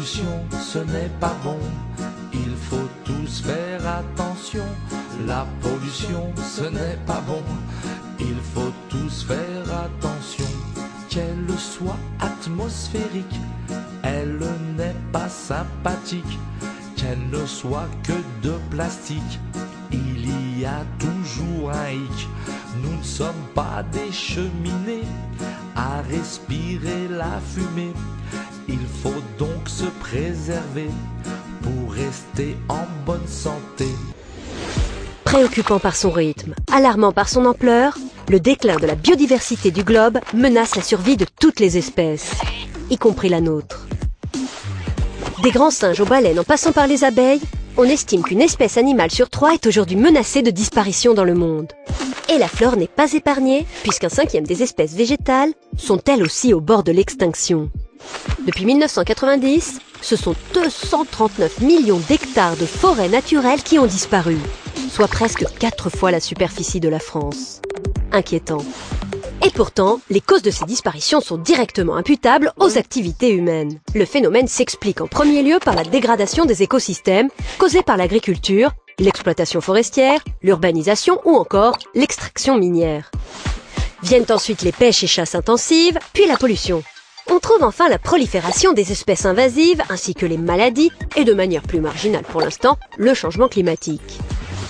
pollution, ce n'est pas bon. Il faut tous faire attention. La pollution, ce n'est pas bon. Il faut tous faire attention. Qu'elle soit atmosphérique, elle n'est pas sympathique. Qu'elle ne soit que de plastique, il y a toujours un hic. Nous ne sommes pas des cheminées à respirer la fumée. Il faut donc se préserver pour rester en bonne santé. Préoccupant par son rythme, alarmant par son ampleur, le déclin de la biodiversité du globe menace la survie de toutes les espèces, y compris la nôtre. Des grands singes aux baleines en passant par les abeilles, on estime qu'une espèce animale sur 3 est aujourd'hui menacée de disparition dans le monde. Et la flore n'est pas épargnée, puisqu'un 5e des espèces végétales sont elles aussi au bord de l'extinction. Depuis 1990, ce sont 239 millions d'hectares de forêts naturelles qui ont disparu, soit presque 4 fois la superficie de la France. Inquiétant. Et pourtant, les causes de ces disparitions sont directement imputables aux activités humaines. Le phénomène s'explique en premier lieu par la dégradation des écosystèmes causée par l'agriculture, l'exploitation forestière, l'urbanisation ou encore l'extraction minière. Viennent ensuite les pêches et chasses intensives, puis la pollution. On trouve enfin la prolifération des espèces invasives ainsi que les maladies et de manière plus marginale pour l'instant, le changement climatique.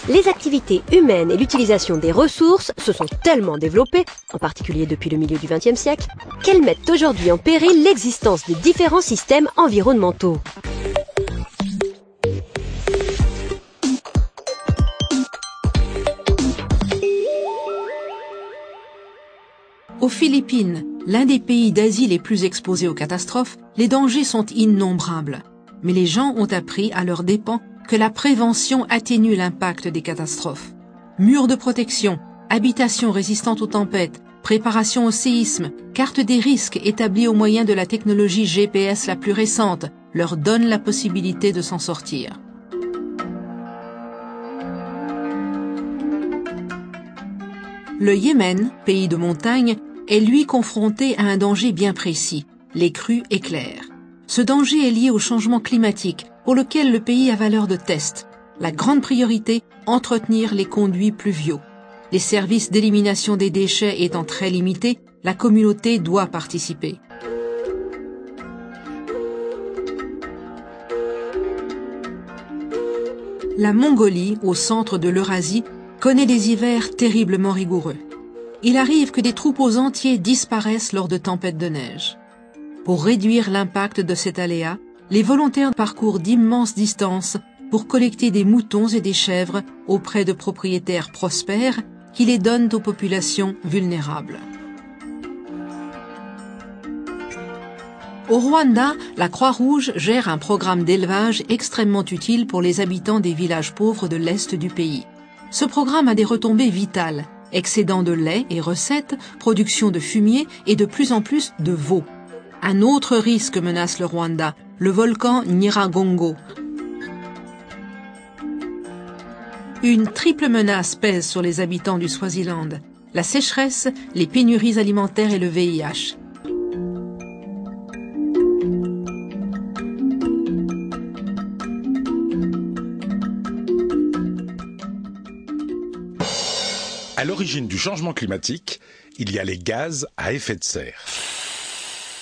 Les activités humaines et l'utilisation des ressources se sont tellement développées, en particulier depuis le milieu du XXe siècle, qu'elles mettent aujourd'hui en péril l'existence des différents systèmes environnementaux. Aux Philippines, l'un des pays d'Asie les plus exposés aux catastrophes, les dangers sont innombrables. Mais les gens ont appris à leurs dépens que la prévention atténue l'impact des catastrophes. Murs de protection, habitations résistantes aux tempêtes, préparation au séisme, carte des risques établie au moyen de la technologie GPS la plus récente leur donnent la possibilité de s'en sortir. Le Yémen, pays de montagne, est lui confronté à un danger bien précis, les crues éclairs. Ce danger est lié au changement climatique, pour lequel le pays a valeur de test. La grande priorité, entretenir les conduits pluviaux. Les services d'élimination des déchets étant très limités, la communauté doit participer. La Mongolie, au centre de l'Eurasie, connaît des hivers terriblement rigoureux. Il arrive que des troupeaux entiers disparaissent lors de tempêtes de neige. Pour réduire l'impact de cet aléa, les volontaires parcourent d'immenses distances pour collecter des moutons et des chèvres auprès de propriétaires prospères qui les donnent aux populations vulnérables. Au Rwanda, la Croix-Rouge gère un programme d'élevage extrêmement utile pour les habitants des villages pauvres de l'Est du pays. Ce programme a des retombées vitales, excédent de lait et recettes, production de fumier et de plus en plus de veaux. Un autre risque menace le Rwanda, le volcan Nyiragongo. Une triple menace pèse sur les habitants du Swaziland, la sécheresse, les pénuries alimentaires et le VIH. À l'origine du changement climatique, il y a les gaz à effet de serre.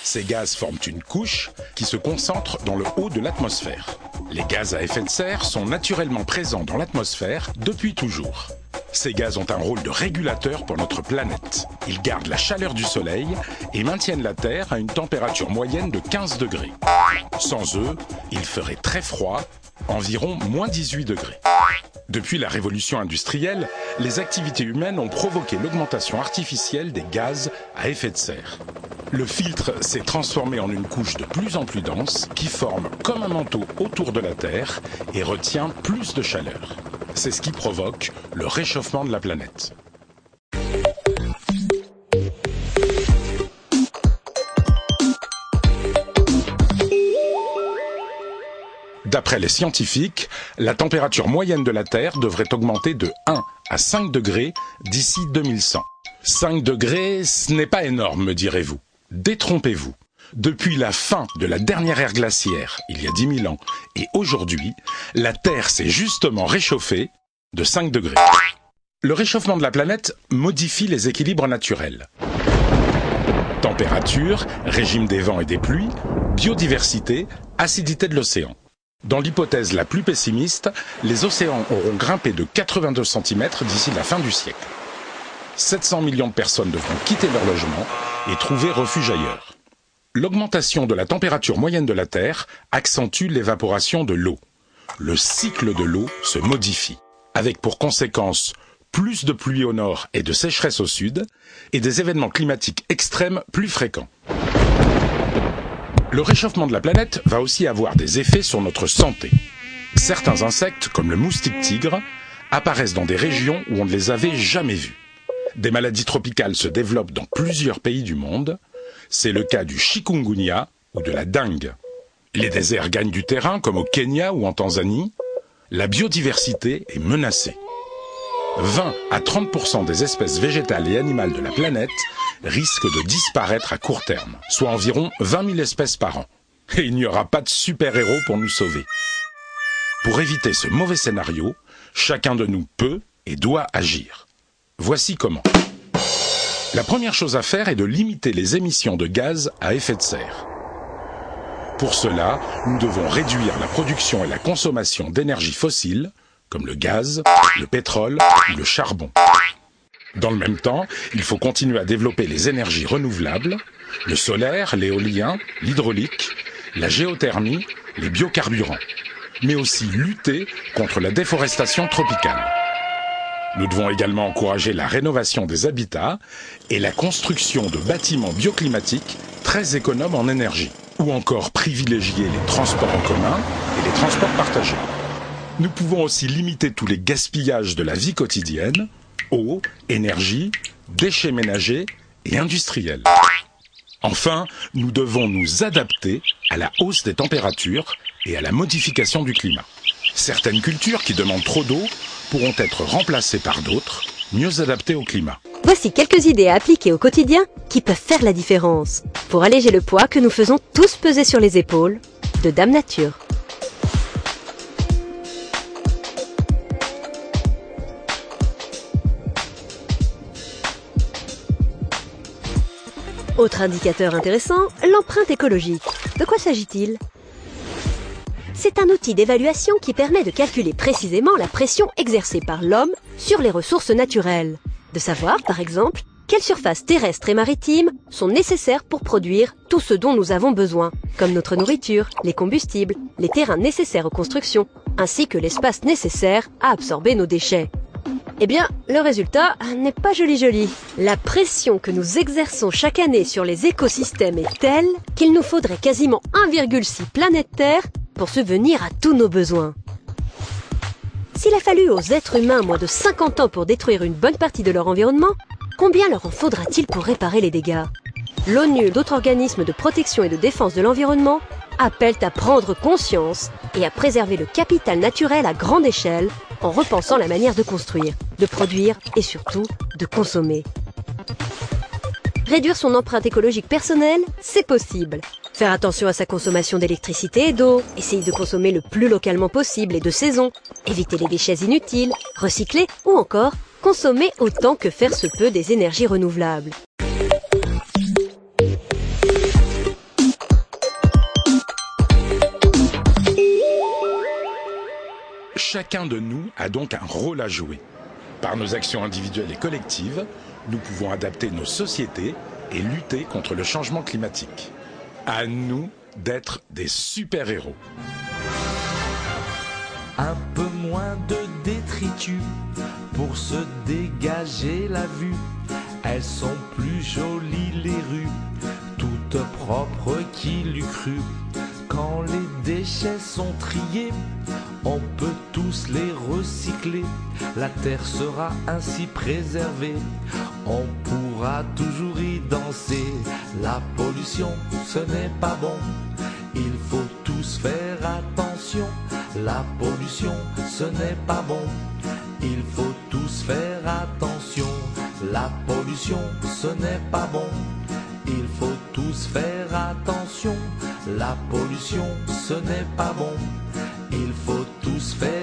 Ces gaz forment une couche qui se concentre dans le haut de l'atmosphère. Les gaz à effet de serre sont naturellement présents dans l'atmosphère depuis toujours. Ces gaz ont un rôle de régulateur pour notre planète. Ils gardent la chaleur du soleil et maintiennent la Terre à une température moyenne de 15 degrés. Sans eux, il ferait très froid, environ moins 18 degrés. Depuis la révolution industrielle, les activités humaines ont provoqué l'augmentation artificielle des gaz à effet de serre. Le filtre s'est transformé en une couche de plus en plus dense qui forme comme un manteau autour de la Terre et retient plus de chaleur. C'est ce qui provoque le réchauffement de la planète. D'après les scientifiques, la température moyenne de la Terre devrait augmenter de 1 à 5 degrés d'ici 2100. 5 degrés, ce n'est pas énorme, me direz-vous. Détrompez-vous. Depuis la fin de la dernière ère glaciaire, il y a 10 000 ans, et aujourd'hui, la Terre s'est justement réchauffée de 5 degrés. Le réchauffement de la planète modifie les équilibres naturels. Température, régime des vents et des pluies, biodiversité, acidité de l'océan. Dans l'hypothèse la plus pessimiste, les océans auront grimpé de 82 cm d'ici la fin du siècle. 700 millions de personnes devront quitter leur logement et trouver refuge ailleurs. L'augmentation de la température moyenne de la Terre accentue l'évaporation de l'eau. Le cycle de l'eau se modifie, avec pour conséquence plus de pluie au nord et de sécheresse au sud, et des événements climatiques extrêmes plus fréquents. Le réchauffement de la planète va aussi avoir des effets sur notre santé. Certains insectes, comme le moustique tigre, apparaissent dans des régions où on ne les avait jamais vus. Des maladies tropicales se développent dans plusieurs pays du monde. C'est le cas du chikungunya ou de la dengue. Les déserts gagnent du terrain, comme au Kenya ou en Tanzanie. La biodiversité est menacée. 20 à 30% des espèces végétales et animales de la planète risquent de disparaître à court terme, soit environ 20 000 espèces par an. Et il n'y aura pas de super-héros pour nous sauver. Pour éviter ce mauvais scénario, chacun de nous peut et doit agir. Voici comment. La première chose à faire est de limiter les émissions de gaz à effet de serre. Pour cela, nous devons réduire la production et la consommation d'énergie fossile, comme le gaz, le pétrole ou le charbon. Dans le même temps, il faut continuer à développer les énergies renouvelables, le solaire, l'éolien, l'hydraulique, la géothermie, les biocarburants, mais aussi lutter contre la déforestation tropicale. Nous devons également encourager la rénovation des habitats et la construction de bâtiments bioclimatiques très économes en énergie, ou encore privilégier les transports en commun et les transports partagés. Nous pouvons aussi limiter tous les gaspillages de la vie quotidienne, eau, énergie, déchets ménagers et industriels. Enfin, nous devons nous adapter à la hausse des températures et à la modification du climat. Certaines cultures qui demandent trop d'eau pourront être remplacées par d'autres, mieux adaptées au climat. Voici quelques idées à appliquer au quotidien qui peuvent faire la différence pour alléger le poids que nous faisons tous peser sur les épaules de Dame Nature. Autre indicateur intéressant, l'empreinte écologique. De quoi s'agit-il ? C'est un outil d'évaluation qui permet de calculer précisément la pression exercée par l'homme sur les ressources naturelles. De savoir, par exemple, quelles surfaces terrestres et maritimes sont nécessaires pour produire tout ce dont nous avons besoin, comme notre nourriture, les combustibles, les terrains nécessaires aux constructions, ainsi que l'espace nécessaire à absorber nos déchets. Eh bien, le résultat n'est pas joli. La pression que nous exerçons chaque année sur les écosystèmes est telle qu'il nous faudrait quasiment 1,6 planète Terre pour subvenir à tous nos besoins. S'il a fallu aux êtres humains moins de 50 ans pour détruire une bonne partie de leur environnement, combien leur en faudra-t-il pour réparer les dégâts ? L'ONU et d'autres organismes de protection et de défense de l'environnement appellent à prendre conscience et à préserver le capital naturel à grande échelle en repensant la manière de construire, de produire et surtout de consommer. Réduire son empreinte écologique personnelle, c'est possible. Faire attention à sa consommation d'électricité et d'eau, essayer de consommer le plus localement possible et de saison, éviter les déchets inutiles, recycler ou encore consommer autant que faire se peut des énergies renouvelables. Chacun de nous a donc un rôle à jouer. Par nos actions individuelles et collectives, nous pouvons adapter nos sociétés et lutter contre le changement climatique. À nous d'être des super-héros. Un peu moins de détritus pour se dégager la vue. Elles sont plus jolies les rues, toutes propres qui l'eût cru. Quand les déchets sont triés, on peut tous les recycler. La terre sera ainsi préservée, on pourra toujours y danser. La pollution, ce n'est pas bon, il faut tous faire attention. La pollution, ce n'est pas bon, il faut tous faire attention. La pollution, ce n'est pas bon, il faut tous faire attention. La pollution, ce n'est pas bon. Il faut tous faire